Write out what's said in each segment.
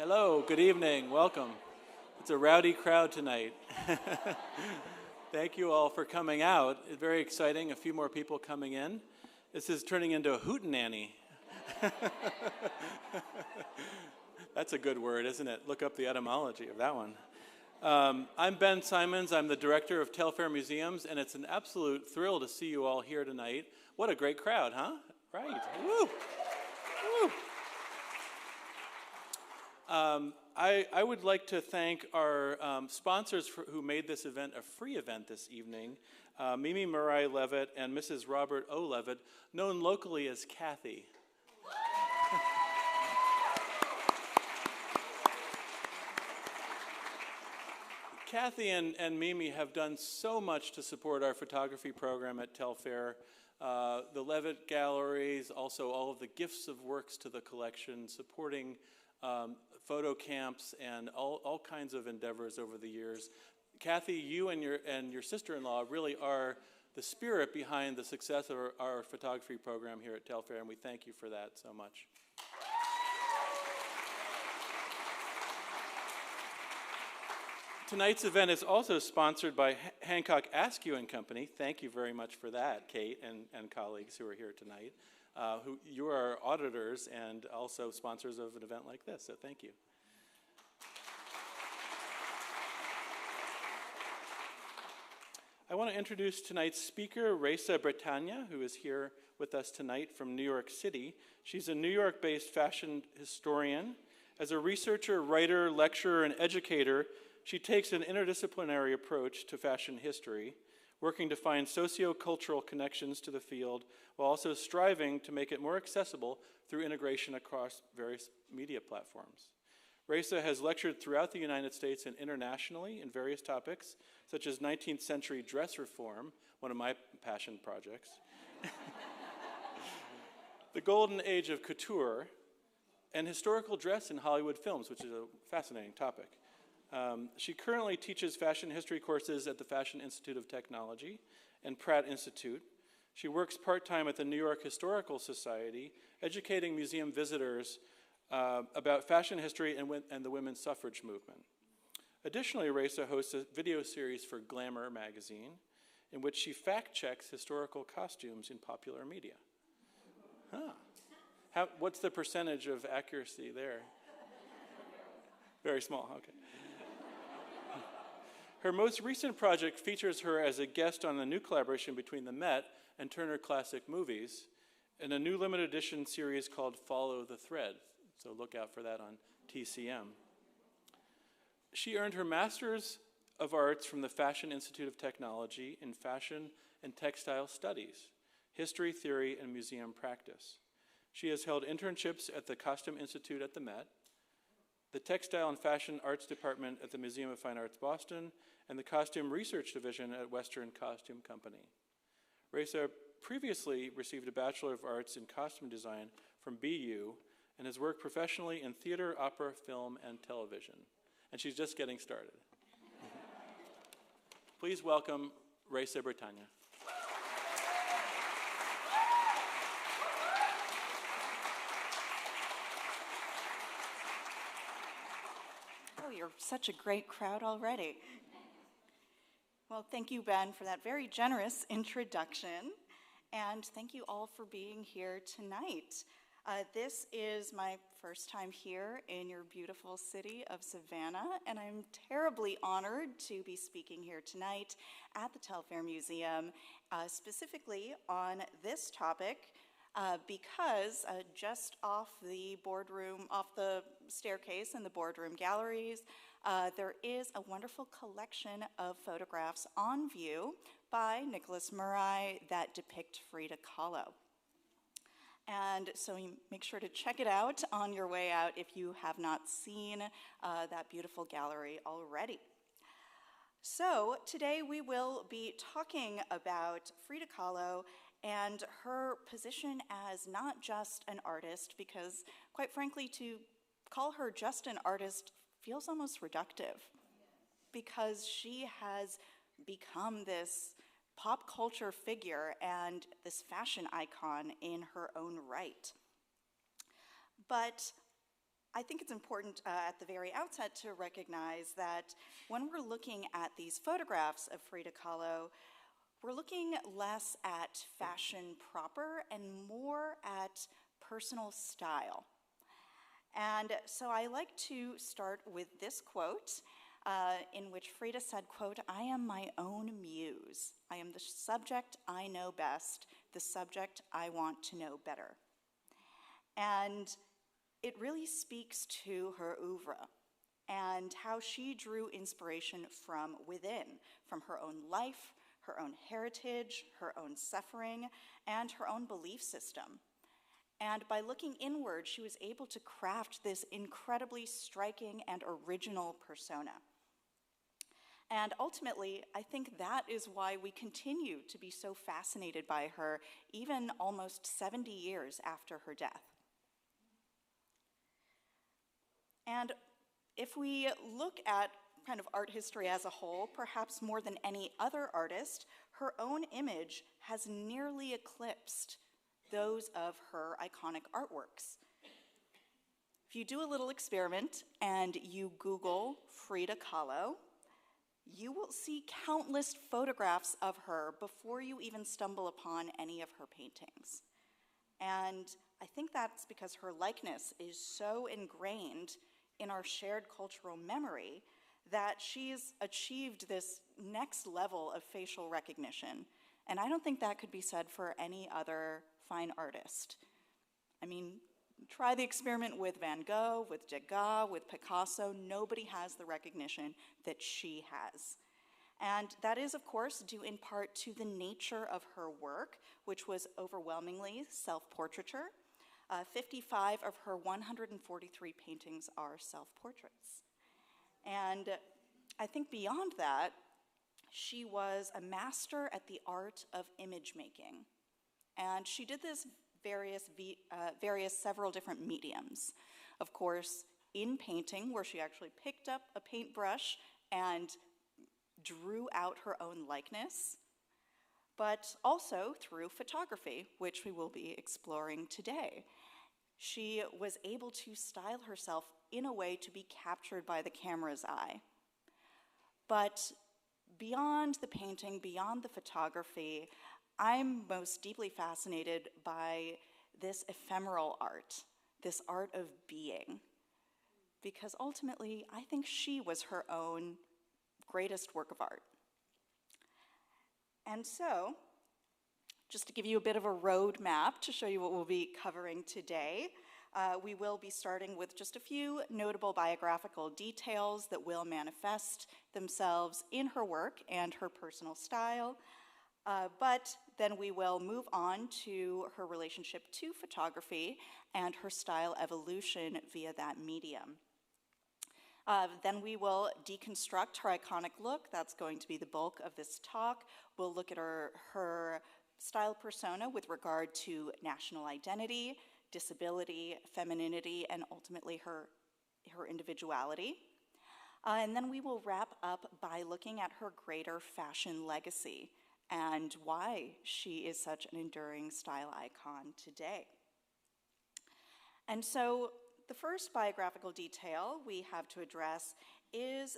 Hello, good evening, welcome. It's a rowdy crowd tonight. Thank you all for coming out. It's very exciting, a few more people coming in. This is turning into a hootenanny. That's a good word, isn't it? Look up the etymology of that one. I'm Ben Simons, I'm the director of Telfair Museums, and it's an absolute thrill to see you all here tonight. What a great crowd, huh? Right, woo! Woo! I would like to thank our sponsors who made this event a free event this evening, Mimi Murray Levitt and Mrs. Robert O. Levitt, known locally as Kathy. Kathy and Mimi have done so much to support our photography program at Telfair. The Levitt galleries, also all of the gifts of works to the collection, supporting photo camps and all kinds of endeavors over the years. Kathy, you and your sister-in-law really are the spirit behind the success of our photography program here at Telfair, and we thank you for that so much. Tonight's event is also sponsored by Hancock Askew and Company. Thank you very much for that, Kate and colleagues who are here tonight. You are auditors and also sponsors of an event like this, so thank you. I want to introduce tonight's speaker, Raissa Bretaña, who is here with us tonight from New York City. She's a New York-based fashion historian. As a researcher, writer, lecturer, and educator, she takes an interdisciplinary approach to fashion history, working to find socio-cultural connections to the field while also striving to make it more accessible through integration across various media platforms. Resa has lectured throughout the United States and internationally in various topics, such as 19th century dress reform, one of my passion projects, the golden age of couture, and historical dress in Hollywood films, which is a fascinating topic. She currently teaches fashion history courses at the Fashion Institute of Technology and Pratt Institute. She works part-time at the New York Historical Society, educating museum visitors about fashion history and the women's suffrage movement. Additionally, Resa hosts a video series for Glamour magazine, in which she fact-checks historical costumes in popular media. Huh. What's the percentage of accuracy there? Very small, okay. Her most recent project features her as a guest on a new collaboration between the Met and Turner Classic Movies in a new limited edition series called Follow the Thread. So look out for that on TCM. She earned her Master's of Arts from the Fashion Institute of Technology in Fashion and Textile Studies, History, Theory, and Museum Practice. She has held internships at the Costume Institute at the Met, the Textile and Fashion Arts Department at the Museum of Fine Arts Boston, and the Costume Research Division at Western Costume Company. Resa previously received a Bachelor of Arts in Costume Design from BU and has worked professionally in theater, opera, film, and television. And she's just getting started. Please welcome Raissa Bretaña. Oh, you're such a great crowd already. Well, thank you, Ben, for that very generous introduction. And thank you all for being here tonight. This is my first time here in your beautiful city of Savannah, and I'm terribly honored to be speaking here tonight at the Telfair Museum, specifically on this topic, because just off the staircase in the boardroom galleries, there is a wonderful collection of photographs on view by Nicholas Murray that depict Frida Kahlo. And so you make sure to check it out on your way out if you have not seen that beautiful gallery already. So today we will be talking about Frida Kahlo and her position as not just an artist, because quite frankly, to call her just an artist feels almost reductive, because she has become this pop culture figure and this fashion icon in her own right. But I think it's important at the very outset to recognize that when we're looking at these photographs of Frida Kahlo, we're looking less at fashion proper and more at personal style. And so I like to start with this quote in which Frida said, quote, "I am my own muse. I am the subject I know best, the subject I want to know better." And it really speaks to her oeuvre and how she drew inspiration from within, from her own life, her own heritage, her own suffering, and her own belief system. And by looking inward, she was able to craft this incredibly striking and original persona. And ultimately, I think that is why we continue to be so fascinated by her, even almost 70 years after her death. And if we look at kind of art history as a whole, perhaps more than any other artist, her own image has nearly eclipsed those of her iconic artworks. If you do a little experiment and you Google Frida Kahlo, you will see countless photographs of her before you even stumble upon any of her paintings. And I think that's because her likeness is so ingrained in our shared cultural memory that she's achieved this next level of facial recognition. And I don't think that could be said for any other fine artist. I mean, try the experiment with Van Gogh, with Degas, with Picasso. Nobody has the recognition that she has. And that is, of course, due in part to the nature of her work, which was overwhelmingly self-portraiture. 55 of her 143 paintings are self-portraits. And I think beyond that, she was a master at the art of image making. And she did this several different mediums. Of course, in painting, where she actually picked up a paintbrush and drew out her own likeness, but also through photography, which we will be exploring today. She was able to style herself in a way to be captured by the camera's eye. But beyond the painting, beyond the photography, I'm most deeply fascinated by this ephemeral art, this art of being, because ultimately, I think she was her own greatest work of art. And so, just to give you a bit of a roadmap to show you what we'll be covering today, we will be starting with just a few notable biographical details that will manifest themselves in her work and her personal style. But then we will move on to her relationship to photography and her style evolution via that medium. Then we will deconstruct her iconic look. That's going to be the bulk of this talk. We'll look at her style persona with regard to national identity, disability, femininity, and ultimately her individuality. And then we will wrap up by looking at her greater fashion legacy and why she is such an enduring style icon today. And so the first biographical detail we have to address is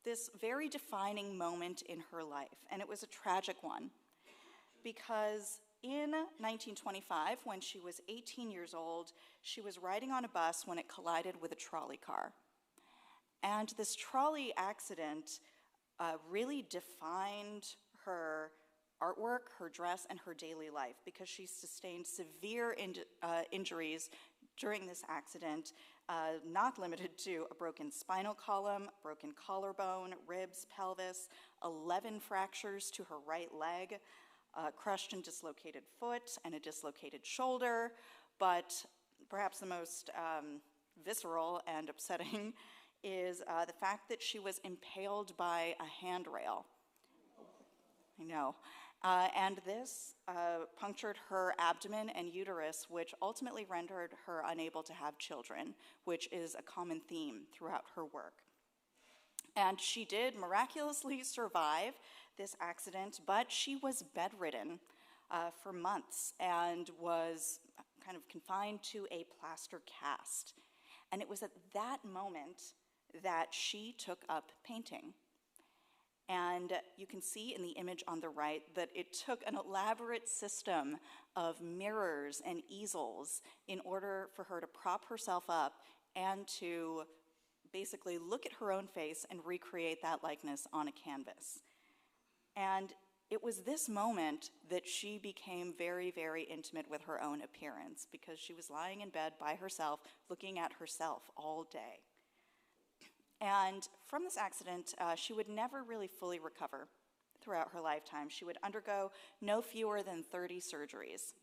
this very defining moment in her life, and it was a tragic one, because in 1925, when she was 18 years old, she was riding on a bus when it collided with a trolley car. And this trolley accident really defined her artwork, her dress, and her daily life, because she sustained severe injuries during this accident, not limited to a broken spinal column, broken collarbone, ribs, pelvis, 11 fractures to her right leg, crushed and dislocated foot, and a dislocated shoulder. But perhaps the most visceral and upsetting is the fact that she was impaled by a handrail. I know. And this punctured her abdomen and uterus, which ultimately rendered her unable to have children, which is a common theme throughout her work. And she did miraculously survive this accident, but she was bedridden for months and was kind of confined to a plaster cast. And it was at that moment that she took up painting. And you can see in the image on the right that it took an elaborate system of mirrors and easels in order for her to prop herself up and to basically look at her own face and recreate that likeness on a canvas. And it was this moment that she became very, very intimate with her own appearance, because she was lying in bed by herself, looking at herself all day. And from this accident, she would never really fully recover throughout her lifetime. She would undergo no fewer than 30 surgeries.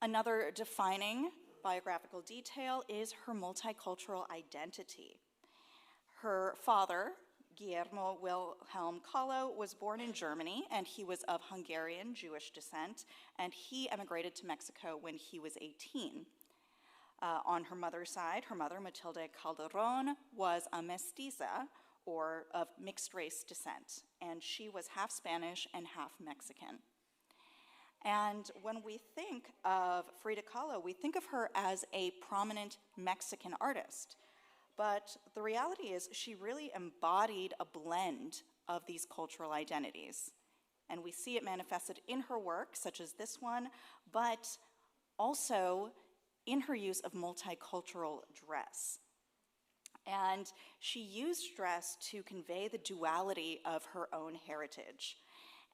Another defining biographical detail is her multicultural identity. Her father, Guillermo Wilhelm Kahlo, was born in Germany, and he was of Hungarian Jewish descent, and he emigrated to Mexico when he was 18. On her mother's side, her mother, Matilde Calderon, was a mestiza, or of mixed race descent, and she was half Spanish and half Mexican. And when we think of Frida Kahlo, we think of her as a prominent Mexican artist. But the reality is she really embodied a blend of these cultural identities. And we see it manifested in her work, such as this one, but also in her use of multicultural dress. And she used dress to convey the duality of her own heritage.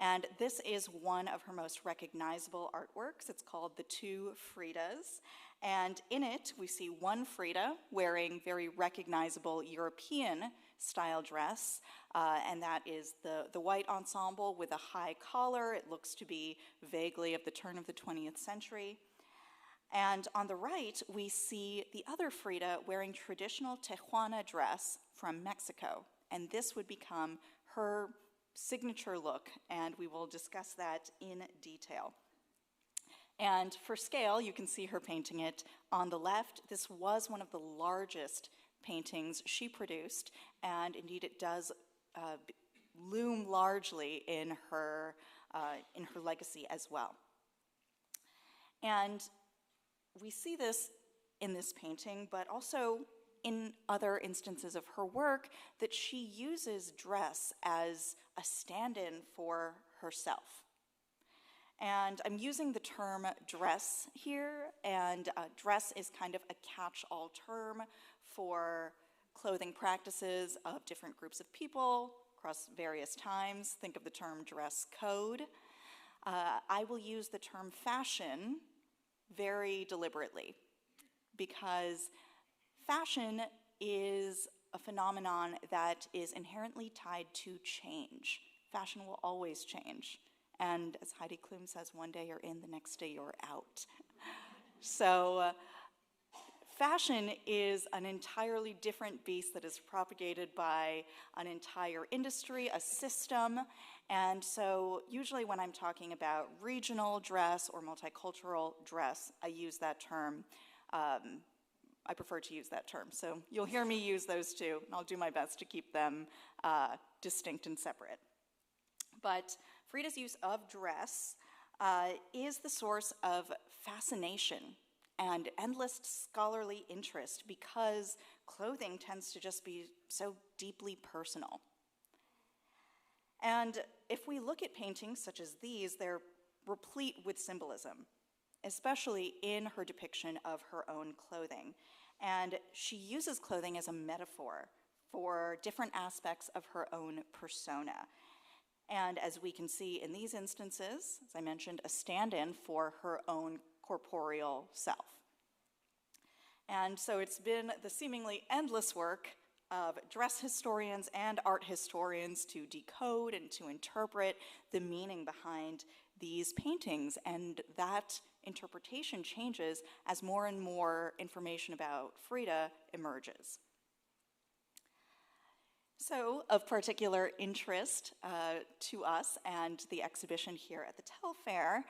And this is one of her most recognizable artworks. It's called The Two Fridas. And in it, we see one Frida wearing very recognizable European-style dress, and that is the white ensemble with a high collar. It looks to be vaguely of the turn of the 20th century. And on the right, we see the other Frida wearing traditional Tijuana dress from Mexico. And this would become her signature look, and we will discuss that in detail. And for scale, you can see her painting it on the left. This was one of the largest paintings she produced, and indeed it does loom largely in her legacy as well. And we see this in this painting, but also in other instances of her work, that she uses dress as a stand-in for herself. And I'm using the term dress here, and dress is kind of a catch-all term for clothing practices of different groups of people across various times. Think of the term dress code. I will use the term fashion very deliberately, because fashion is a phenomenon that is inherently tied to change. Fashion will always change. And as Heidi Klum says, one day you're in, the next day you're out. So fashion is an entirely different beast that is propagated by an entire industry, a system. And so usually when I'm talking about regional dress or multicultural dress, I use that term. I prefer to use that term. So you'll hear me use those two, and I'll do my best to keep them distinct and separate. But Frida's use of dress is the source of fascination and endless scholarly interest, because clothing tends to just be so deeply personal. And if we look at paintings such as these, they're replete with symbolism, especially in her depiction of her own clothing. And she uses clothing as a metaphor for different aspects of her own persona. And as we can see in these instances, as I mentioned, a stand-in for her own corporeal self. And so it's been the seemingly endless work of dress historians and art historians to decode and to interpret the meaning behind these paintings, and that interpretation changes as more and more information about Frida emerges. So, of particular interest to us and the exhibition here at the Telfair,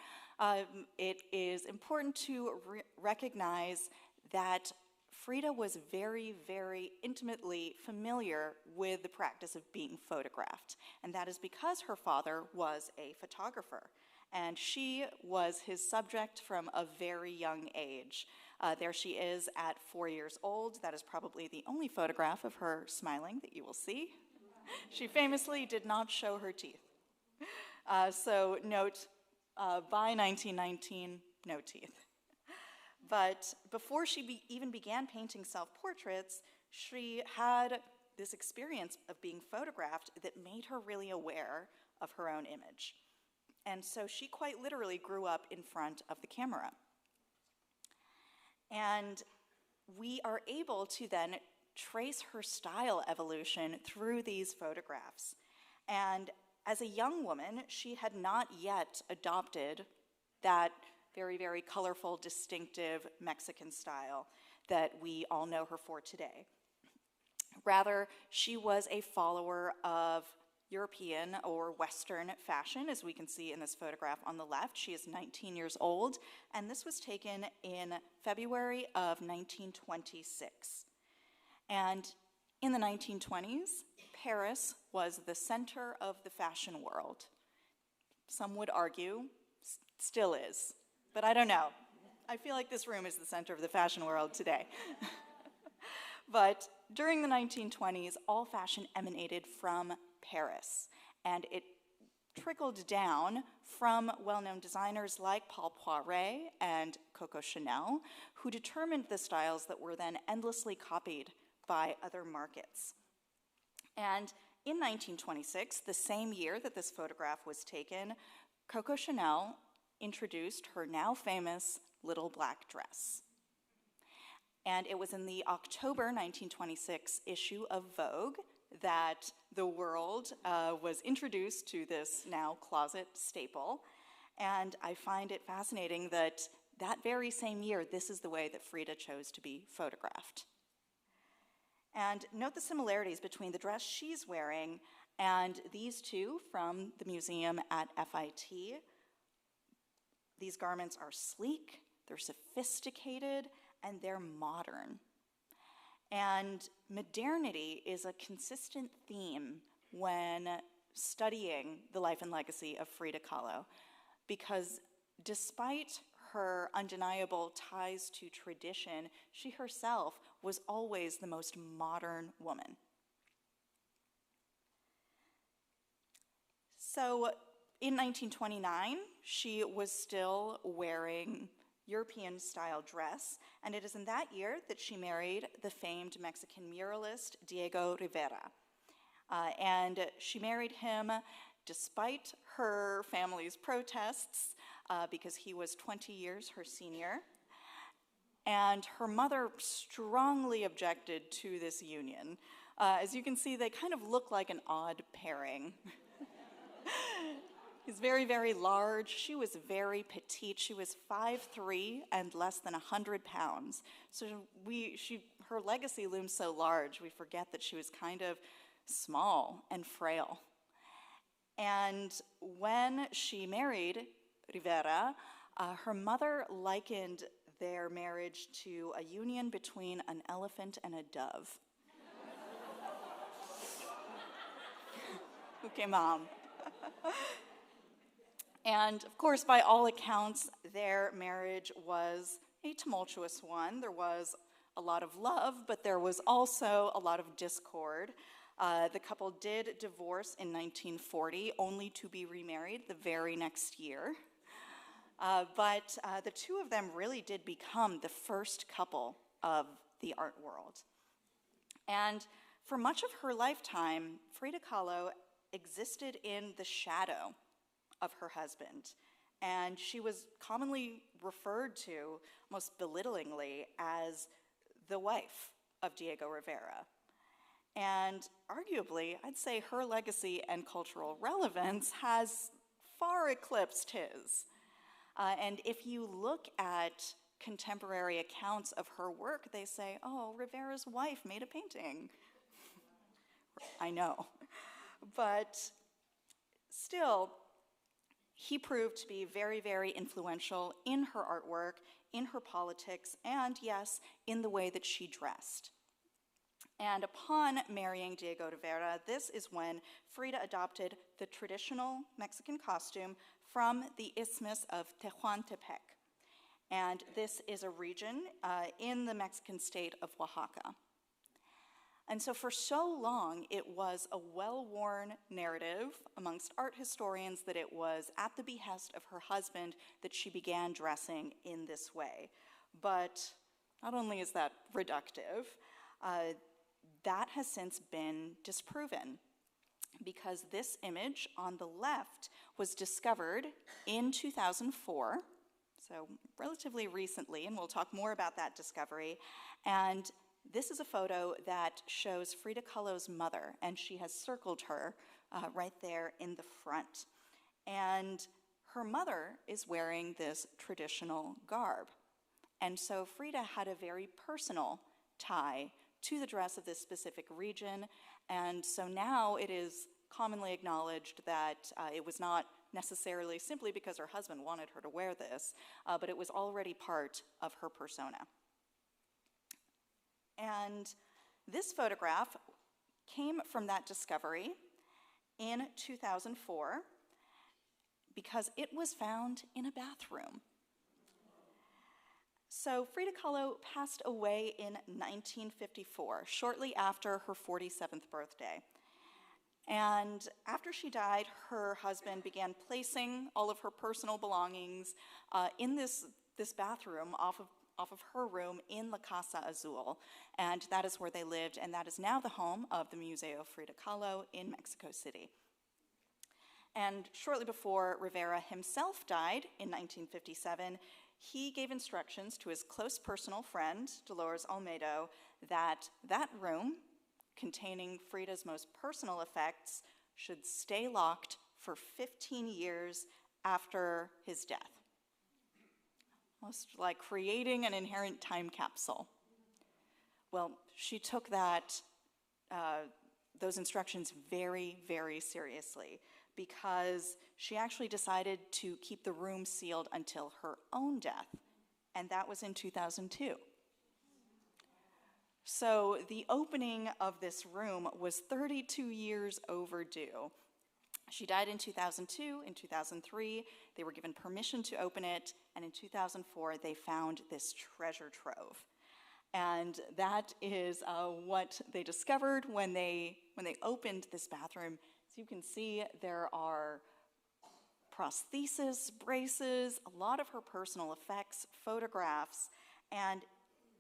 it is important to recognize that Frida was very, very intimately familiar with the practice of being photographed, and that is because her father was a photographer, and she was his subject from a very young age. There she is at 4 years old. That is probably the only photograph of her smiling that you will see. She famously did not show her teeth. So note, by 1919, no teeth. But before she even began painting self-portraits, she had this experience of being photographed that made her really aware of her own image. And so she quite literally grew up in front of the camera. And we are able to then trace her style evolution through these photographs. And as a young woman, she had not yet adopted that very, very colorful, distinctive Mexican style that we all know her for today. Rather, she was a follower of European or Western fashion, as we can see in this photograph on the left. She is 19 years old, and this was taken in February of 1926. And in the 1920s, Paris was the center of the fashion world. Some would argue, still is, but I don't know. I feel like this room is the center of the fashion world today. But during the 1920s, all fashion emanated from Paris, and it trickled down from well-known designers like Paul Poiret and Coco Chanel, who determined the styles that were then endlessly copied by other markets. And in 1926, the same year that this photograph was taken, Coco Chanel introduced her now famous little black dress. And it was in the October 1926 issue of Vogue that the world was introduced to this now closet staple. And I find it fascinating that that very same year, this is the way that Frida chose to be photographed. And note the similarities between the dress she's wearing and these two from the museum at FIT. These garments are sleek, they're sophisticated, and they're modern. And modernity is a consistent theme when studying the life and legacy of Frida Kahlo, because despite her undeniable ties to tradition, she herself was always the most modern woman. So in 1929, she was still wearing European-style dress, and it is in that year that she married the famed Mexican muralist Diego Rivera. And she married him despite her family's protests, because he was 20 years her senior. And her mother strongly objected to this union. As you can see, they kind of look like an odd pairing. He's very, very large. She was very petite. She was 5'3" and less than 100 pounds. So her legacy looms so large, we forget that she was kind of small and frail. And when she married Rivera, her mother likened their marriage to a union between an elephant and a dove. Okay, Mom. And of course, by all accounts, their marriage was a tumultuous one. There was a lot of love, but there was also a lot of discord. The couple did divorce in 1940, only to be remarried the very next year. But the two of them really did become the first couple of the art world. And for much of her lifetime, Frida Kahlo existed in the shadow of her husband, and she was commonly referred to, most belittlingly, as the wife of Diego Rivera. And arguably, I'd say her legacy and cultural relevance has far eclipsed his. And if you look at contemporary accounts of her work, they say, oh, Rivera's wife made a painting. I know. But still, he proved to be very, very influential in her artwork, in her politics, and yes, in the way that she dressed. And upon marrying Diego Rivera, this is when Frida adopted the traditional Mexican costume from the Isthmus of Tehuantepec. And this is a region in the Mexican state of Oaxaca. And so for so long, it was a well-worn narrative amongst art historians that it was at the behest of her husband that she began dressing in this way. But not only is that reductive, that has since been disproven, because this image on the left was discovered in 2004, so relatively recently, and we'll talk more about that discovery. And this is a photo that shows Frida Kahlo's mother, and she has circled her right there in the front. And her mother is wearing this traditional garb. And so Frida had a very personal tie to the dress of this specific region, and so now it is commonly acknowledged that it was not necessarily simply because her husband wanted her to wear this, but it was already part of her persona. And this photograph came from that discovery in 2004 because it was found in a bathroom. So Frida Kahlo passed away in 1954, shortly after her 47th birthday. And after she died, her husband began placing all of her personal belongings in this bathroom off of her room in the Casa Azul. And that is where they lived, and that is now the home of the Museo Frida Kahlo in Mexico City. And shortly before Rivera himself died in 1957, he gave instructions to his close personal friend, Dolores Olmedo, that that room, containing Frida's most personal effects, should stay locked for 15 years after his death. Almost like creating an inherent time capsule. Well, she took those instructions very, very seriously, because she actually decided to keep the room sealed until her own death, and that was in 2002. So the opening of this room was 32 years overdue. She died in 2002. In 2003, they were given permission to open it, and in 2004, they found this treasure trove. And that is what they discovered when they opened this bathroom. So you can see there are prostheses, braces, a lot of her personal effects, photographs, and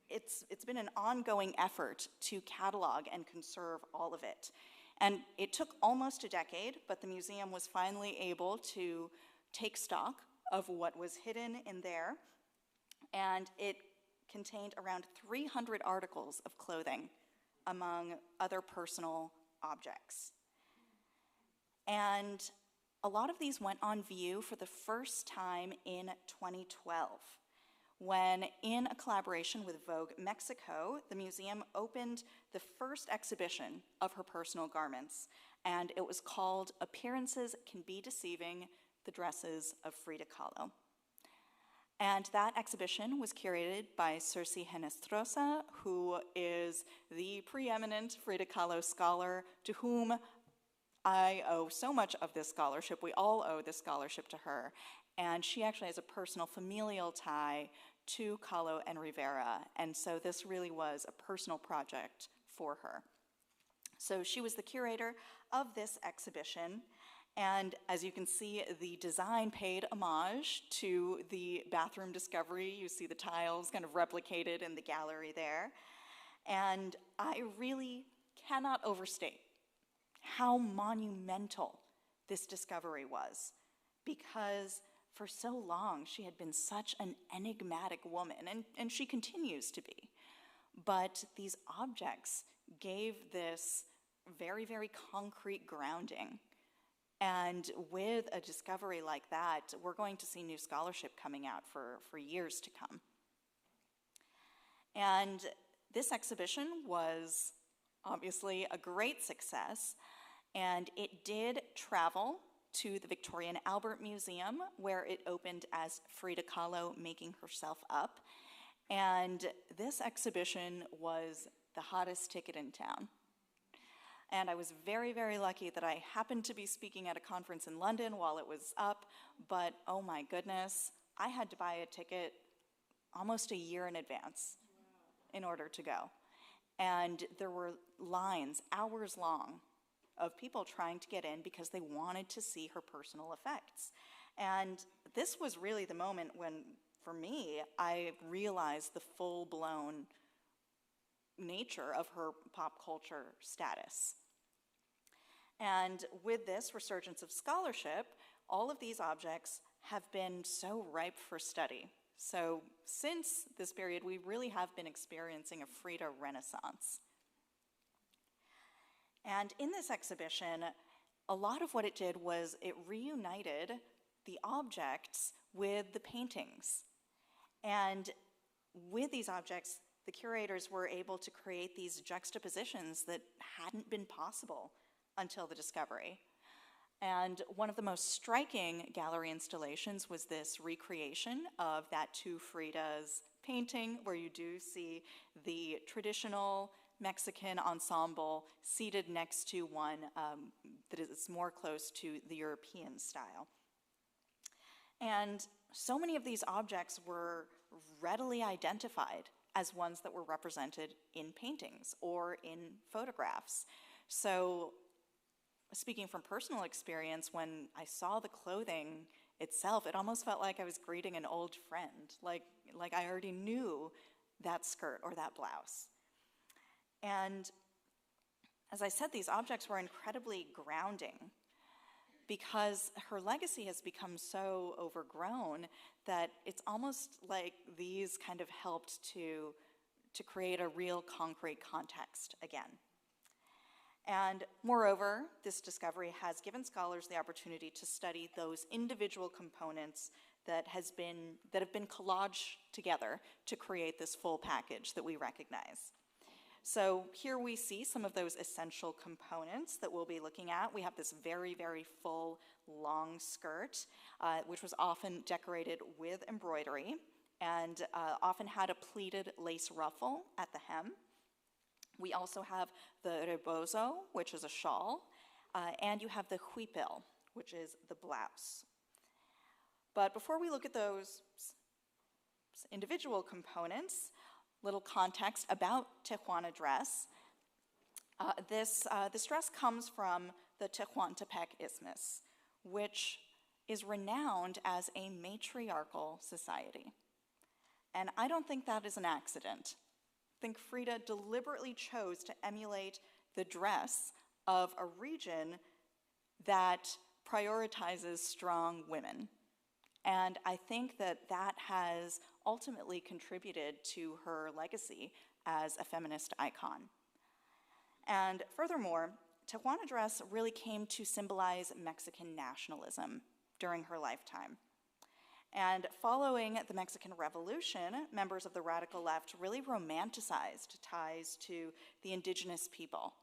it's been an ongoing effort to catalog and conserve all of it. And it took almost a decade, but the museum was finally able to take stock of what was hidden in there, and it contained around 300 articles of clothing, among other personal objects. And a lot of these went on view for the first time in 2012, when, in a collaboration with Vogue Mexico, the museum opened the first exhibition of her personal garments, and it was called Appearances Can Be Deceiving: The Dresses of Frida Kahlo. And that exhibition was curated by Circe Henestrosa, who is the preeminent Frida Kahlo scholar, to whom I owe so much of this scholarship. We all owe this scholarship to her. And she actually has a personal familial tie to Kahlo and Rivera. And so this really was a personal project for her. So she was the curator of this exhibition. And as you can see, the design paid homage to the bathroom discovery. You see the tiles kind of replicated in the gallery there. And I really cannot overstate how monumental this discovery was, because for so long she had been such an enigmatic woman, and she continues to be. But these objects gave this very, very concrete grounding. And with a discovery like that, we're going to see new scholarship coming out for years to come. And this exhibition was obviously a great success, and it did travel to the Victoria and Albert Museum, where it opened as Frida Kahlo Making Herself Up. And this exhibition was the hottest ticket in town. And I was very, very lucky that I happened to be speaking at a conference in London while it was up, but oh my goodness, I had to buy a ticket almost a year in advance in order to go. And there were lines, hours long, of people trying to get in because they wanted to see her personal effects. And this was really the moment when, for me, I realized the full-blown nature of her pop culture status. And with this resurgence of scholarship, all of these objects have been so ripe for study. So since this period, we really have been experiencing a Frida Renaissance. And in this exhibition, a lot of what it did was it reunited the objects with the paintings. And with these objects, the curators were able to create these juxtapositions that hadn't been possible until the discovery. And one of the most striking gallery installations was this recreation of that two Fridas painting, where you do see the traditional Mexican ensemble seated next to one that is more close to the European style. And so many of these objects were readily identified as ones that were represented in paintings or in photographs. So, speaking from personal experience, when I saw the clothing itself, it almost felt like I was greeting an old friend, like I already knew that skirt or that blouse. And as I said, these objects were incredibly grounding because her legacy has become so overgrown that it's almost like these kind of helped to create a real concrete context again. And moreover, this discovery has given scholars the opportunity to study those individual components that have been collaged together to create this full package that we recognize. So here we see some of those essential components that we'll be looking at. We have this very, very full, long skirt, which was often decorated with embroidery and often had a pleated lace ruffle at the hem. We also have the rebozo, which is a shawl, and you have the huipil, which is the blouse. But before we look at those individual components, little context about Tehuana dress. This dress comes from the Tehuantepec Isthmus, which is renowned as a matriarchal society. And I don't think that is an accident. I think Frida deliberately chose to emulate the dress of a region that prioritizes strong women. And I think that has ultimately contributed to her legacy as a feminist icon. And furthermore, Tehuana dress really came to symbolize Mexican nationalism during her lifetime. And following the Mexican Revolution, members of the radical left really romanticized ties to the indigenous people.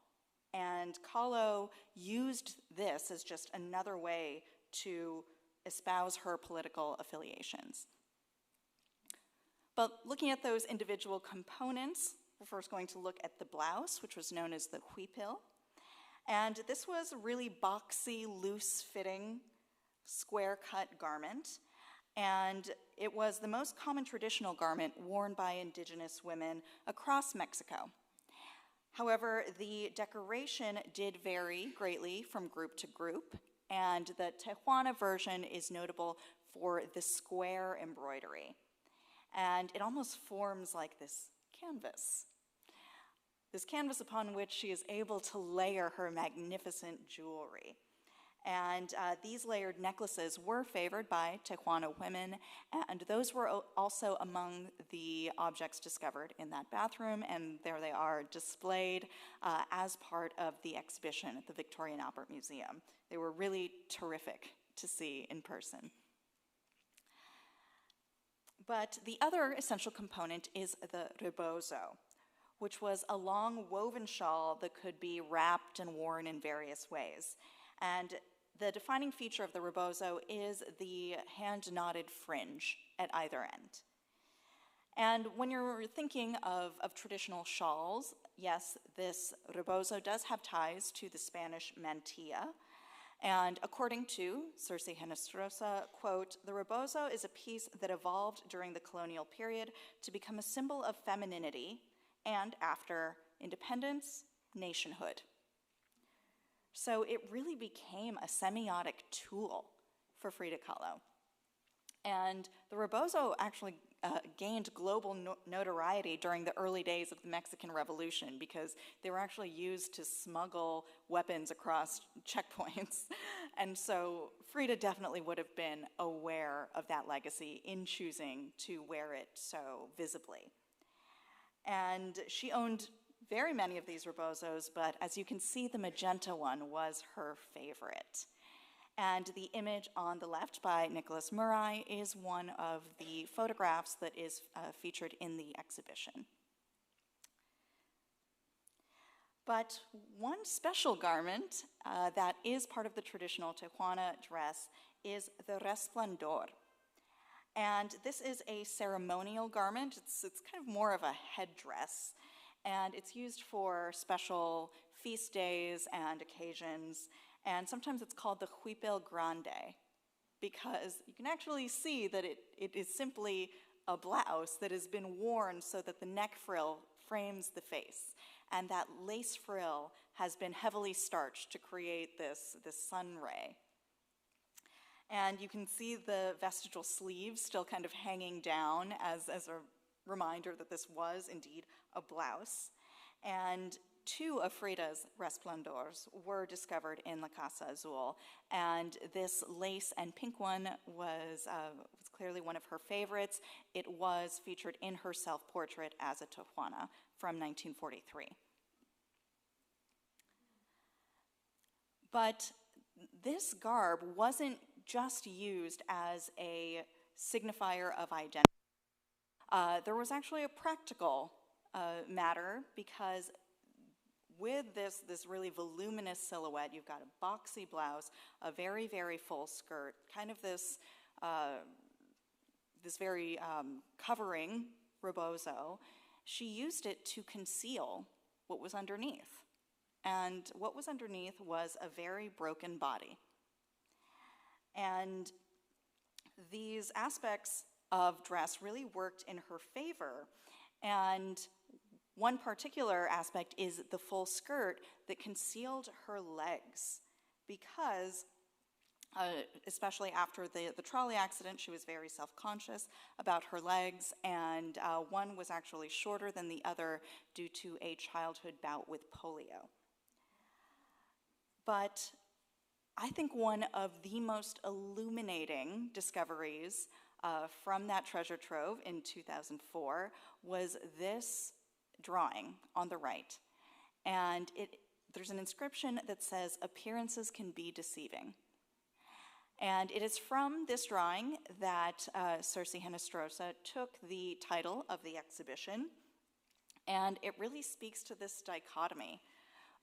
And Kahlo used this as just another way to espouse her political affiliations. But looking at those individual components, we're first going to look at the blouse, which was known as the huipil. And this was a really boxy, loose-fitting, square-cut garment. And it was the most common traditional garment worn by indigenous women across Mexico. However, the decoration did vary greatly from group to group, and the Tehuana version is notable for the square embroidery. And it almost forms like this canvas upon which she is able to layer her magnificent jewelry. And these layered necklaces were favored by Tehuana women, and those were also among the objects discovered in that bathroom, and there they are displayed as part of the exhibition at the Victorian Albert Museum. They were really terrific to see in person. But the other essential component is the rebozo, which was a long woven shawl that could be wrapped and worn in various ways. And the defining feature of the rebozo is the hand-knotted fringe at either end. And when you're thinking of traditional shawls, yes, this rebozo does have ties to the Spanish mantilla. And according to Circe Henestrosa, quote, "The rebozo is a piece that evolved during the colonial period to become a symbol of femininity and, after independence, nationhood." So it really became a semiotic tool for Frida Kahlo. And the rebozo actually gained global notoriety during the early days of the Mexican Revolution because they were actually used to smuggle weapons across checkpoints. And so Frida definitely would have been aware of that legacy in choosing to wear it so visibly. And she owned very many of these rebozos, but as you can see, the magenta one was her favorite. And the image on the left by Nicholas Murray is one of the photographs that is featured in the exhibition. But one special garment that is part of the traditional Tijuana dress is the resplendor. And this is a ceremonial garment. It's kind of more of a headdress. And it's used for special feast days and occasions. And sometimes it's called the huipil grande because you can actually see that it is simply a blouse that has been worn so that the neck frill frames the face. And that lace frill has been heavily starched to create this sun ray. And you can see the vestigial sleeves still kind of hanging down as a reminder that this was indeed a blouse. And two of Frida's resplendors were discovered in La Casa Azul, and this lace and pink one was clearly one of her favorites. It was featured in her self-portrait as a Tijuana from 1943. But this garb wasn't just used as a signifier of identity. There was actually a practical matter because with this really voluminous silhouette, you've got a boxy blouse, a very, very full skirt, kind of this very covering rebozo. She used it to conceal what was underneath. And what was underneath was a very broken body. And these aspects of dress really worked in her favor. And one particular aspect is the full skirt that concealed her legs because, especially after the trolley accident, she was very self-conscious about her legs, and one was actually shorter than the other due to a childhood bout with polio. But I think one of the most illuminating discoveries from that treasure trove in 2004 was this drawing on the right. And there's an inscription that says, "Appearances can be deceiving." And it is from this drawing that Circe Henestrosa took the title of the exhibition. And it really speaks to this dichotomy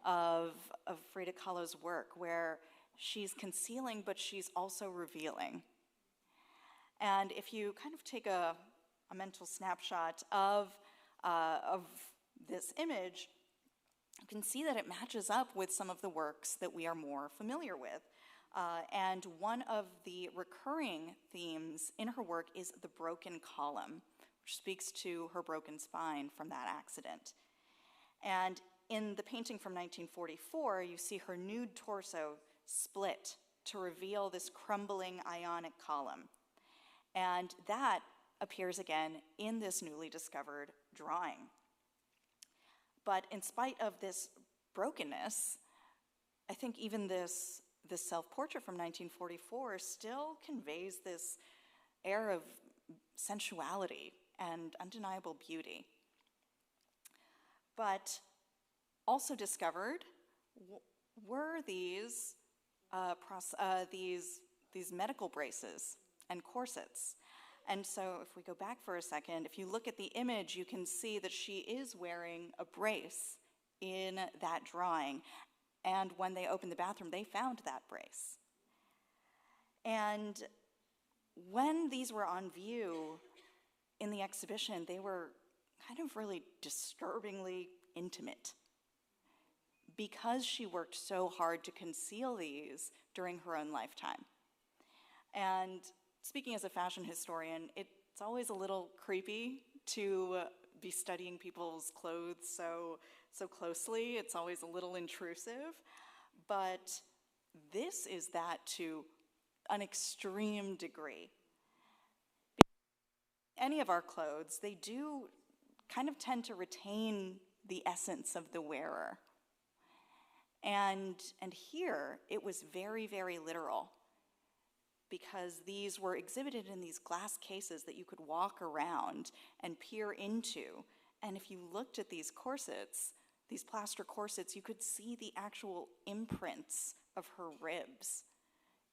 of Frida Kahlo's work, where she's concealing, but she's also revealing. And if you kind of take a mental snapshot of this image, you can see that it matches up with some of the works that we are more familiar with. And one of the recurring themes in her work is the broken column, which speaks to her broken spine from that accident. And in the painting from 1944, you see her nude torso split to reveal this crumbling ionic column. And that appears again in this newly discovered drawing. But in spite of this brokenness, I think even this self-portrait from 1944 still conveys this air of sensuality and undeniable beauty. But also discovered were these medical braces and corsets. And so if we go back for a second, if you look at the image, you can see that she is wearing a brace in that drawing. And when they opened the bathroom, they found that brace. And when these were on view in the exhibition, they were kind of really disturbingly intimate. because she worked so hard to conceal these during her own lifetime. And speaking as a fashion historian, it's always a little creepy to be studying people's clothes so closely. It's always a little intrusive, but this is that to an extreme degree. Any of our clothes, they do kind of tend to retain the essence of the wearer. And here, it was very, very literal, because these were exhibited in these glass cases that you could walk around and peer into. And if you looked at these corsets, these plaster corsets, you could see the actual imprints of her ribs.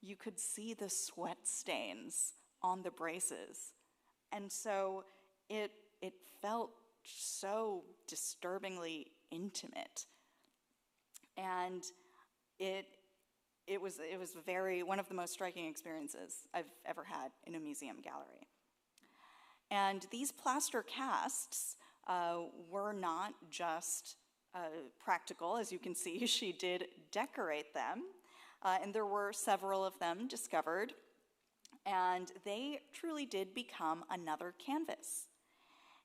You could see the sweat stains on the braces. And so it felt so disturbingly intimate. And it was one of the most striking experiences I've ever had in a museum gallery. And these plaster casts were not just practical. As you can see, she did decorate them, and there were several of them discovered, and they truly did become another canvas.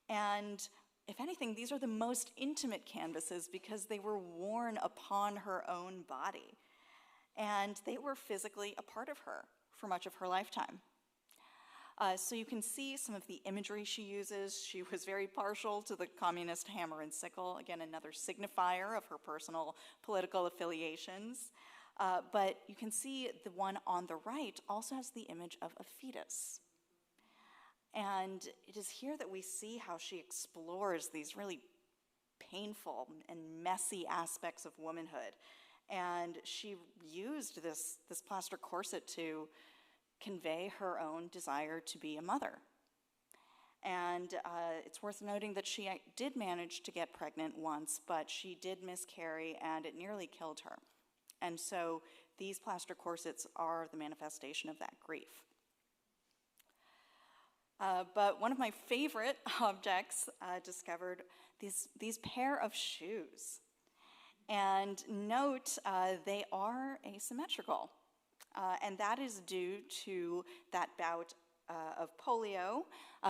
And if anything, these are the most intimate canvases because they were worn upon her own body, and they were physically a part of her for much of her lifetime. So you can see some of the imagery she uses. She was very partial to the communist hammer and sickle, again, another signifier of her personal political affiliations. But you can see the one on the right also has the image of a fetus. And it is here that we see how she explores these really painful and messy aspects of womanhood. And she used this plaster corset to convey her own desire to be a mother. And it's worth noting that she did manage to get pregnant once, but she did miscarry and it nearly killed her. And so these plaster corsets are the manifestation of that grief. But one of my favorite objects discovered these pair of shoes. And note, they are asymmetrical. And that is due to that bout of polio.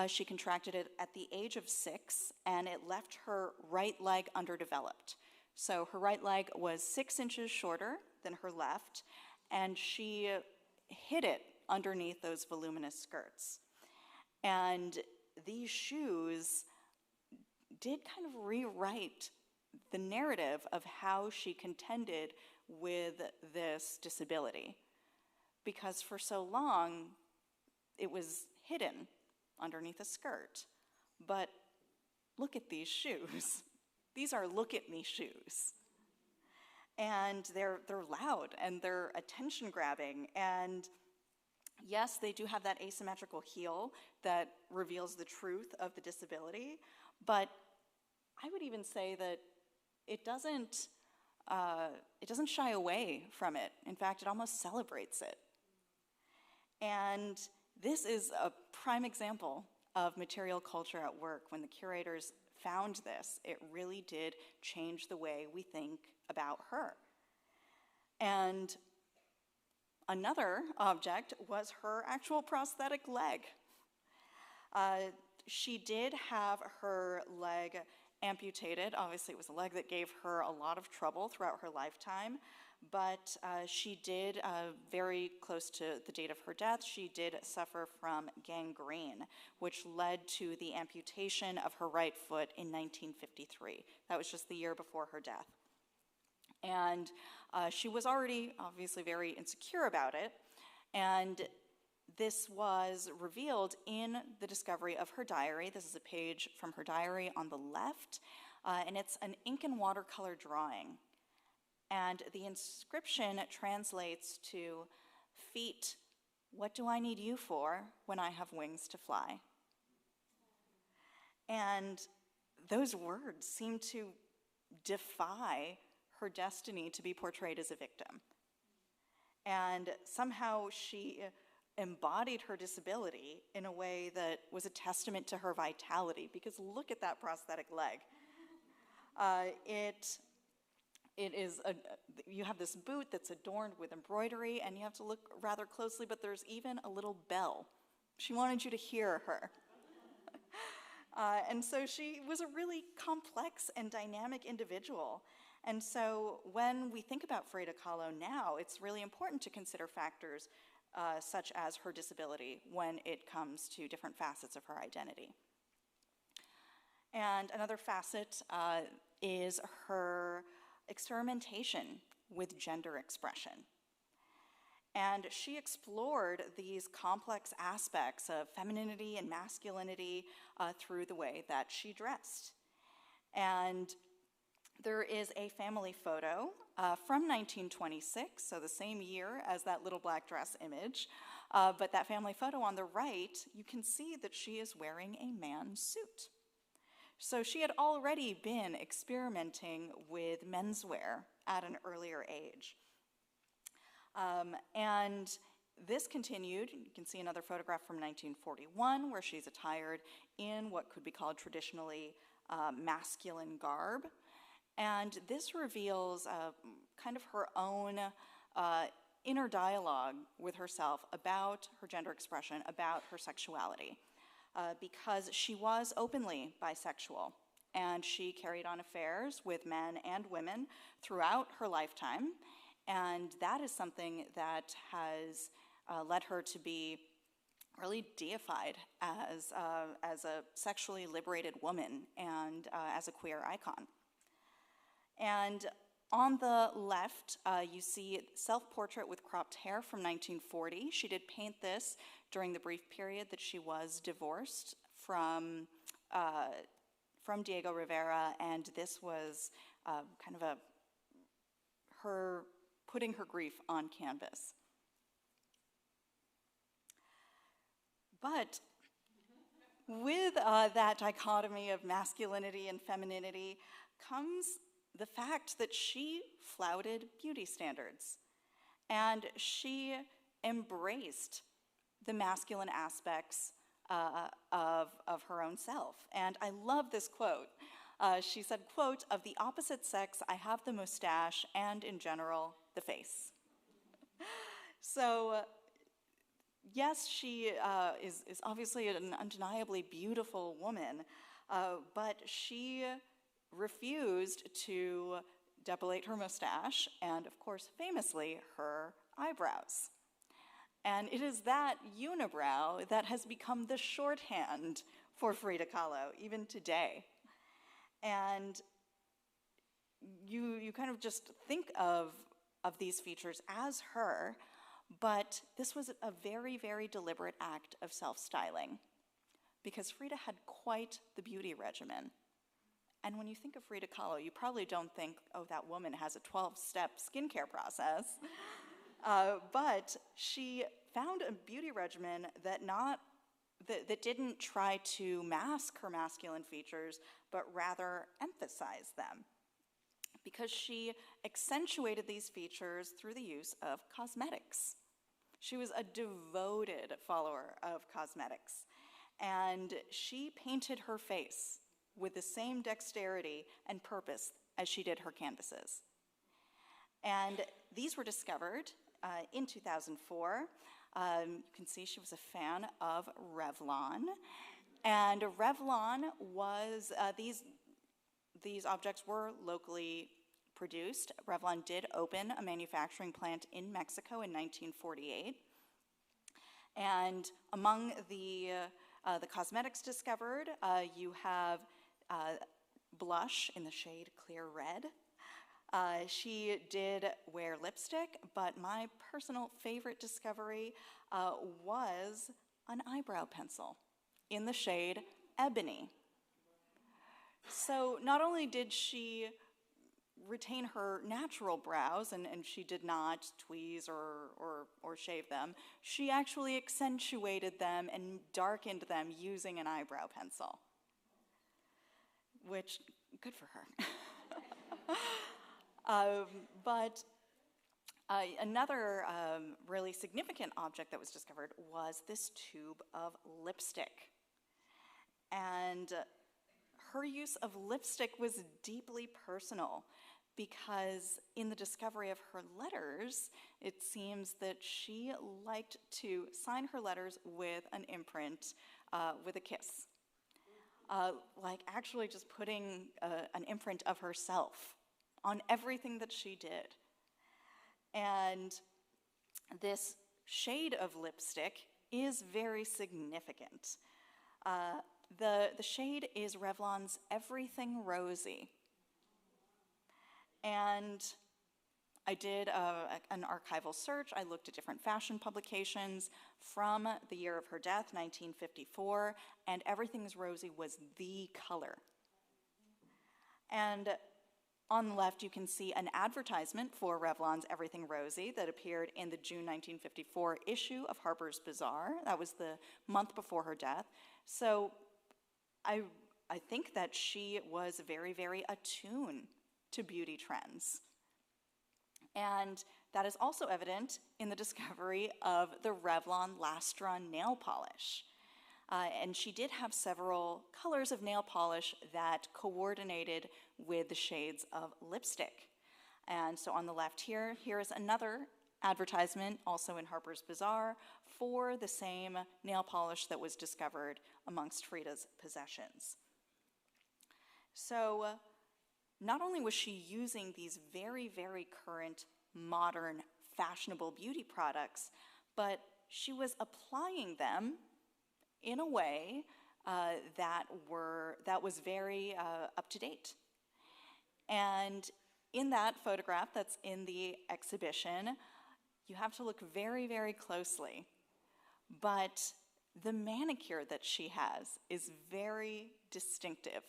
She contracted it at the age of 6, and it left her right leg underdeveloped. So her right leg was 6 inches shorter than her left, and she hid it underneath those voluminous skirts. And these shoes did kind of rewrite the narrative of how she contended with this disability. Because for so long, it was hidden underneath a skirt. But look at these shoes. These are look-at-me shoes. And they're loud, and they're attention-grabbing, and yes, they do have that asymmetrical heel that reveals the truth of the disability, but I would even say that it doesn't shy away from it. In fact, it almost celebrates it. And this is a prime example of material culture at work. When the curators found this, it really did change the way we think about her. And another object was her actual prosthetic leg. She did have her leg amputated. Obviously, it was a leg that gave her a lot of trouble throughout her lifetime, but she did, very close to the date of her death, she did suffer from gangrene, which led to the amputation of her right foot in 1953. That was just the year before her death. And she was already obviously very insecure about it, and this was revealed in the discovery of her diary. This is a page from her diary on the left, and it's an ink and watercolor drawing. And the inscription translates to, "Feet, what do I need you for when I have wings to fly?" And those words seem to defy her destiny to be portrayed as a victim. And somehow she embodied her disability in a way that was a testament to her vitality, because look at that prosthetic leg. It you have this boot that's adorned with embroidery, and you have to look rather closely, but there's even a little bell. She wanted you to hear her. And so she was a really complex and dynamic individual. And so when we think about Frida Kahlo now, it's really important to consider factors such as her disability when it comes to different facets of her identity. And another facet is her experimentation with gender expression. And she explored these complex aspects of femininity and masculinity through the way that she dressed. And there is a family photo from 1926, so the same year as that little black dress image. But that family photo on the right, you can see that she is wearing a man's suit. So she had already been experimenting with menswear at an earlier age. And this continued. You can see another photograph from 1941 where she's attired in what could be called traditionally masculine garb. And this reveals kind of her own inner dialogue with herself about her gender expression, about her sexuality, because she was openly bisexual, and she carried on affairs with men and women throughout her lifetime. And that is something that has led her to be really deified as a sexually liberated woman and as a queer icon. And on the left, you see Self-Portrait with Cropped Hair from 1940. She did paint this during the brief period that she was divorced from Diego Rivera, and this was kind of her putting her grief on canvas. But with that dichotomy of masculinity and femininity comes the fact that she flouted beauty standards, and she embraced the masculine aspects of her own self. And I love this quote. She said, quote, "Of the opposite sex, I have the mustache and, in general, the face." So, yes, she is obviously an undeniably beautiful woman, but she refused to depilate her mustache and, of course, famously, her eyebrows. And it is that unibrow that has become the shorthand for Frida Kahlo, even today. And you kind of just think of these features as her, but this was a very, very deliberate act of self-styling, because Frida had quite the beauty regimen. And when you think of Frida Kahlo, you probably don't think, oh, that woman has a 12-step skincare process. But she found a beauty regimen that didn't try to mask her masculine features, but rather emphasize them, because she accentuated these features through the use of cosmetics. She was a devoted follower of cosmetics, and she painted her face with the same dexterity and purpose as she did her canvases. And these were discovered in 2004. You can see she was a fan of Revlon. And Revlon was, these objects were locally produced. Revlon did open a manufacturing plant in Mexico in 1948. And among the cosmetics discovered, you have blush in the shade Clear Red. She did wear lipstick, but my personal favorite discovery was an eyebrow pencil in the shade Ebony. So not only did she retain her natural brows, and she did not tweeze or shave them, she actually accentuated them and darkened them using an eyebrow pencil, which, good for her. But another really significant object that was discovered was this tube of lipstick. And her use of lipstick was deeply personal, because in the discovery of her letters, it seems that she liked to sign her letters with an imprint, with a kiss. Like actually just putting an imprint of herself on everything that she did. And this shade of lipstick is very significant. The shade is Revlon's Everything Rosy. And I did an archival search. I looked at different fashion publications from the year of her death, 1954, and Everything's Rosy was the color. And on the left, you can see an advertisement for Revlon's Everything Rosy that appeared in the June 1954 issue of Harper's Bazaar. That was the month before her death. So I think that she was very, very attuned to beauty trends. And that is also evident in the discovery of the Revlon Lastron nail polish. And she did have several colors of nail polish that coordinated with the shades of lipstick. And so on the left here is another advertisement, also in Harper's Bazaar, for the same nail polish that was discovered amongst Frida's possessions. So not only was she using these very, very current, modern, fashionable beauty products, but she was applying them in a way that was very up to date. And in that photograph that's in the exhibition, you have to look very, very closely. But the manicure that she has is very distinctive.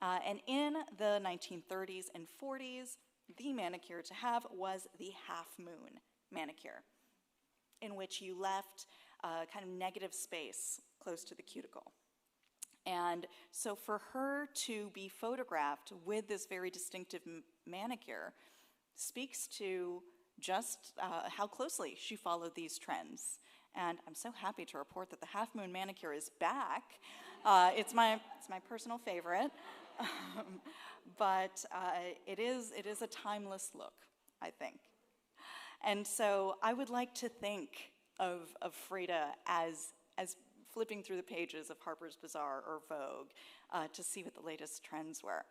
And in the 1930s and 40s, the manicure to have was the half-moon manicure, in which you left kind of negative space close to the cuticle. And so for her to be photographed with this very distinctive manicure speaks to just how closely she followed these trends. And I'm so happy to report that the half-moon manicure is back. It's my personal favorite. But it is a timeless look, I think. And so I would like to think of Frida as flipping through the pages of Harper's Bazaar or Vogue to see what the latest trends were.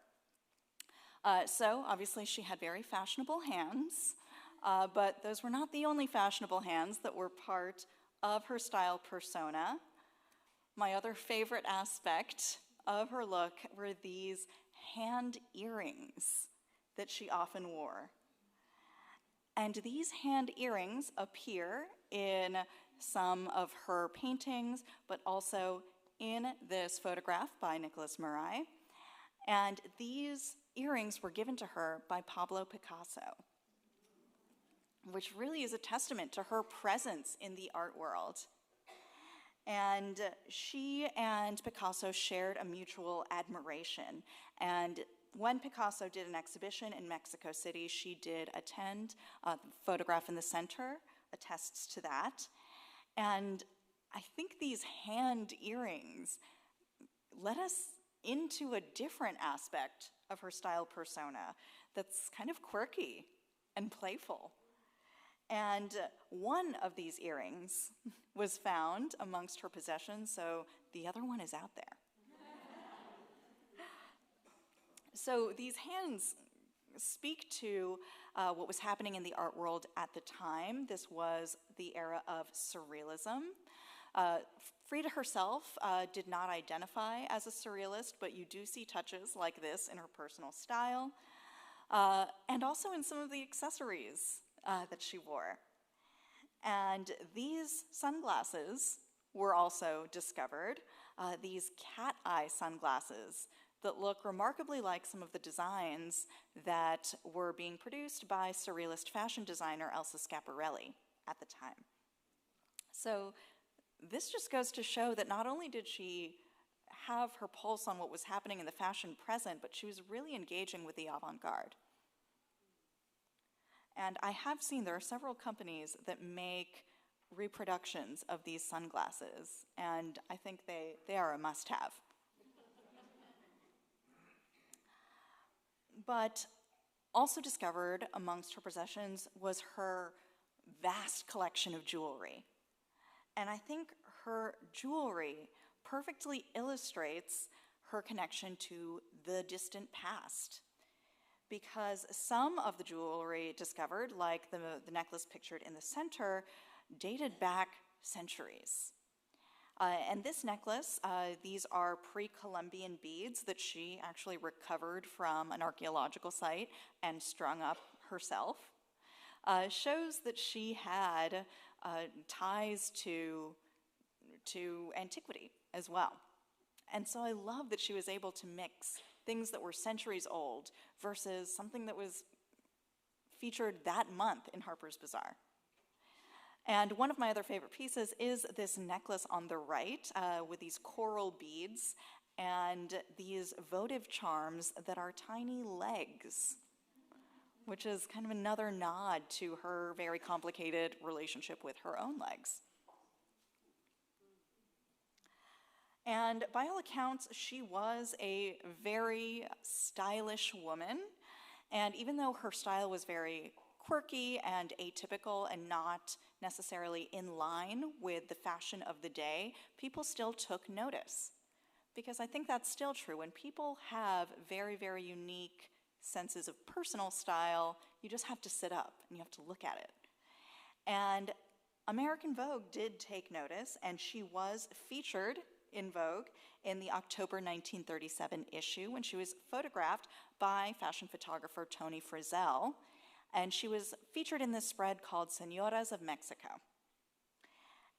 So obviously she had very fashionable hands, but those were not the only fashionable hands that were part of her style persona. My other favorite aspect of her look were these hand earrings that she often wore. And these hand earrings appear in some of her paintings, but also in this photograph by Nicholas Murai. And these earrings were given to her by Pablo Picasso, which really is a testament to her presence in the art world. And she and Picasso shared a mutual admiration. And when Picasso did an exhibition in Mexico City, she did attend. The photograph in the center attests to that. And I think these hand earrings let us into a different aspect of her style persona that's kind of quirky and playful. And one of these earrings was found amongst her possessions, so the other one is out there. So these hands speak to what was happening in the art world at the time. This was the era of surrealism. Frida herself did not identify as a surrealist, but you do see touches like this in her personal style, and also in some of the accessories that she wore. And these sunglasses were also discovered, these cat eye sunglasses that look remarkably like some of the designs that were being produced by surrealist fashion designer Elsa Schiaparelli at the time. So this just goes to show that not only did she have her pulse on what was happening in the fashion present, but she was really engaging with the avant-garde. And I have seen there are several companies that make reproductions of these sunglasses, and I think they are a must-have. But Also discovered amongst her possessions was her vast collection of jewelry. And I think her jewelry perfectly illustrates her connection to the distant past, because some of the jewelry discovered, like the necklace pictured in the center, dated back centuries. And this necklace, these are pre-Columbian beads that she actually recovered from an archaeological site and strung up herself, shows that she had ties to antiquity as well. And so I love that she was able to mix things that were centuries old versus something that was featured that month in Harper's Bazaar. And one of my other favorite pieces is this necklace on the right with these coral beads and these votive charms that are tiny legs, which is kind of another nod to her very complicated relationship with her own legs. And by all accounts, she was a very stylish woman. And even though her style was very quirky and atypical and not necessarily in line with the fashion of the day, people still took notice. Because I think that's still true. When people have very, very unique senses of personal style, you just have to sit up and you have to look at it. And American Vogue did take notice, and she was featured in Vogue in the October 1937 issue when she was photographed by fashion photographer Tony Frizzell, and she was featured in this spread called Señoras of Mexico.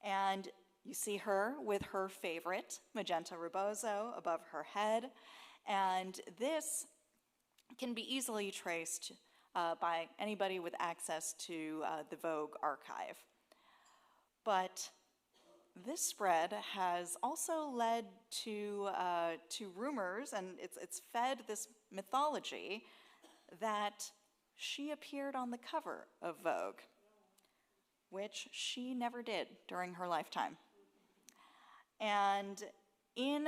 And you see her with her favorite magenta rebozo above her head, and this can be easily traced by anybody with access to the Vogue archive. But this spread has also led to rumors, and it's fed this mythology that she appeared on the cover of Vogue, which she never did during her lifetime. And in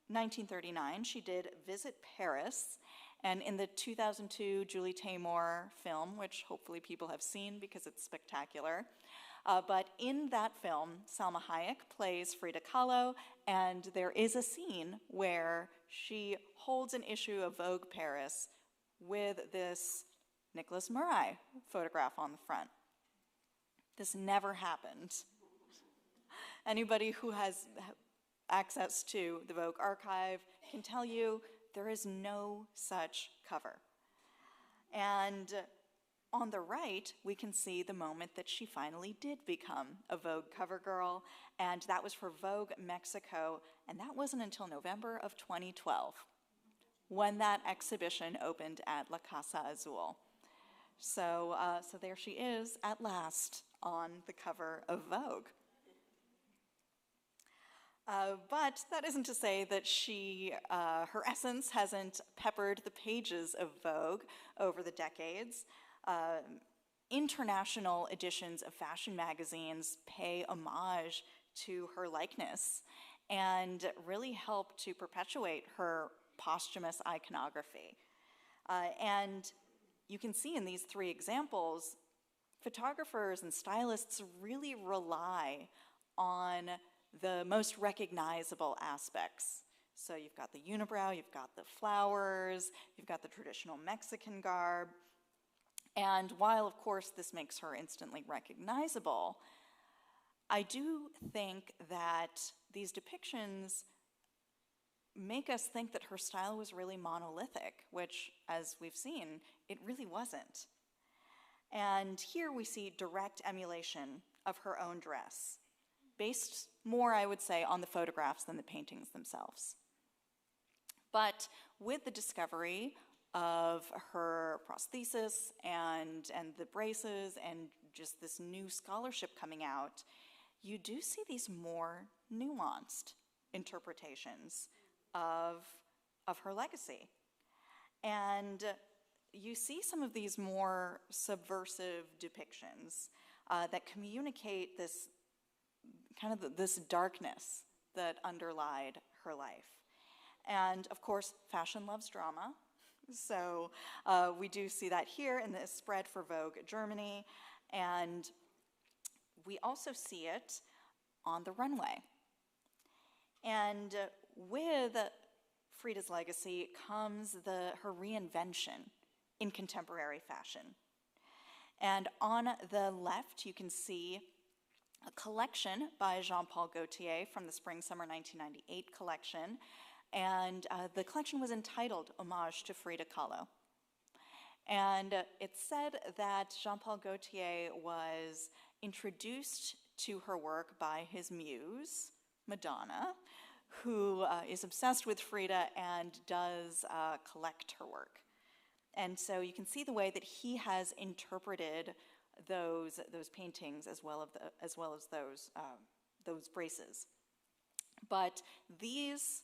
1939, she did visit Paris, and in the 2002 Julie Taymor film, which hopefully people have seen because it's spectacular, but in that film, Salma Hayek plays Frida Kahlo, and there is a scene where she holds an issue of Vogue Paris with this Nicholas Murray photograph on the front. This never happened. Anybody who has access to the Vogue archive can tell you there is no such cover. And on the right, we can see the moment that she finally did become a Vogue cover girl, and that was for Vogue Mexico, and that wasn't until November of 2012, when that exhibition opened at La Casa Azul. So there she is, at last, on the cover of Vogue. But that isn't to say that her essence hasn't peppered the pages of Vogue over the decades. International editions of fashion magazines pay homage to her likeness and really help to perpetuate her posthumous iconography. And you can see in these three examples, photographers and stylists really rely on the most recognizable aspects. So you've got the unibrow, you've got the flowers, you've got the traditional Mexican garb. And while, of course, this makes her instantly recognizable, I do think that these depictions make us think that her style was really monolithic, which, as we've seen, it really wasn't. And here we see direct emulation of her own dress, based more, I would say, on the photographs than the paintings themselves. But with the discovery of her prosthesis and the braces and just this new scholarship coming out, you do see these more nuanced interpretations of her legacy. And you see some of these more subversive depictions that communicate this kind of this darkness that underlied her life. And of course, fashion loves drama. So we do see that here in this spread for Vogue Germany, and we also see it on the runway. And with Frida's legacy comes her reinvention in contemporary fashion. And on the left, you can see a collection by Jean-Paul Gaultier from the Spring-Summer 1998 collection. And the collection was entitled Homage to Frida Kahlo. And it's said that Jean-Paul Gaultier was introduced to her work by his muse, Madonna, who is obsessed with Frida and does collect her work. And so you can see the way that he has interpreted those paintings as well as those braces. But these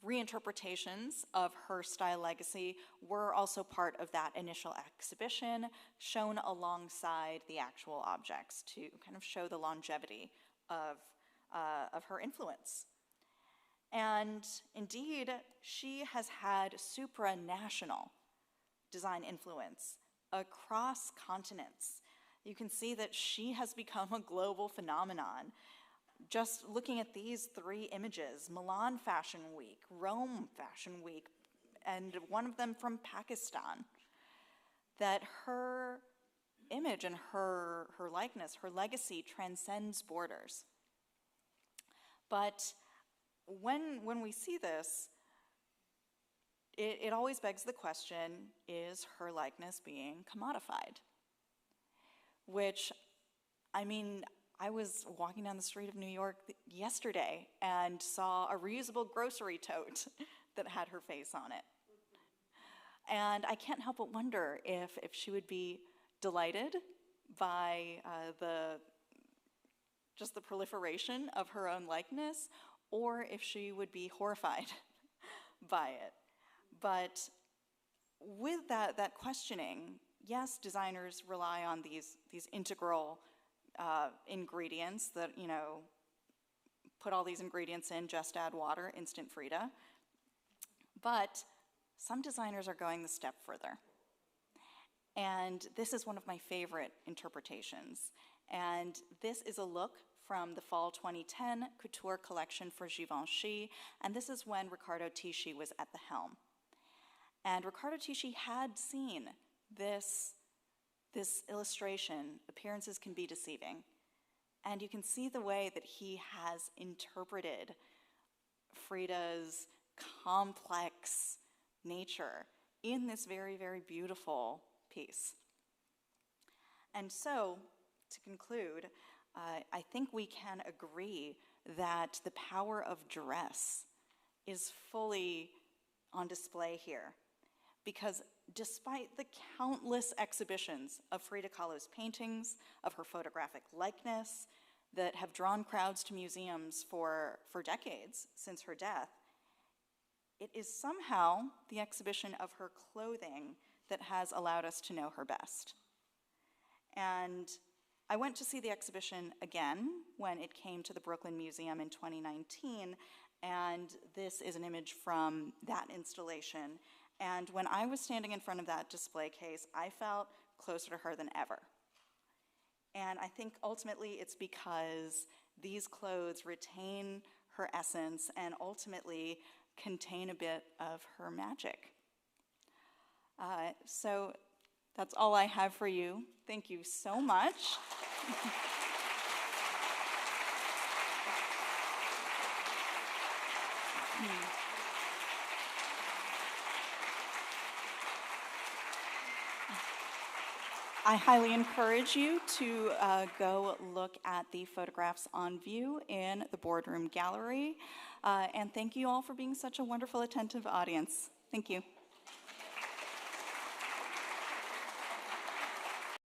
reinterpretations of her style legacy were also part of that initial exhibition, shown alongside the actual objects to kind of show the longevity of her influence. And indeed, she has had supranational design influence across continents. You can see that she has become a global phenomenon. Just looking at these three images, Milan Fashion Week, Rome Fashion Week, and one of them from Pakistan, that her image and her likeness, her legacy transcends borders. But when we see this, it always begs the question, is her likeness being commodified? Which, I mean, I was walking down the street of New York yesterday and saw a reusable grocery tote that had her face on it. And I can't help but wonder if she would be delighted by just the proliferation of her own likeness, or if she would be horrified by it. But with that questioning, yes, designers rely on these integral ingredients that, you know, put all these ingredients in, just add water, instant Frida. But some designers are going the step further. And this is one of my favorite interpretations. And this is a look from the fall 2010 couture collection for Givenchy. And this is when Riccardo Tisci was at the helm. And Riccardo Tisci had seen this illustration, appearances can be deceiving. And you can see the way that he has interpreted Frida's complex nature in this very, very beautiful piece. And so, to conclude, I think we can agree that the power of dress is fully on display here. Because despite the countless exhibitions of Frida Kahlo's paintings, of her photographic likeness, that have drawn crowds to museums for decades since her death, it is somehow the exhibition of her clothing that has allowed us to know her best. And I went to see the exhibition again when it came to the Brooklyn Museum in 2019, and this is an image from that installation. And when I was standing in front of that display case, I felt closer to her than ever. And I think ultimately it's because these clothes retain her essence and ultimately contain a bit of her magic. So that's all I have for you. Thank you so much. I highly encourage you to go look at the photographs on view in the boardroom gallery. And thank you all for being such a wonderful, attentive audience. Thank you.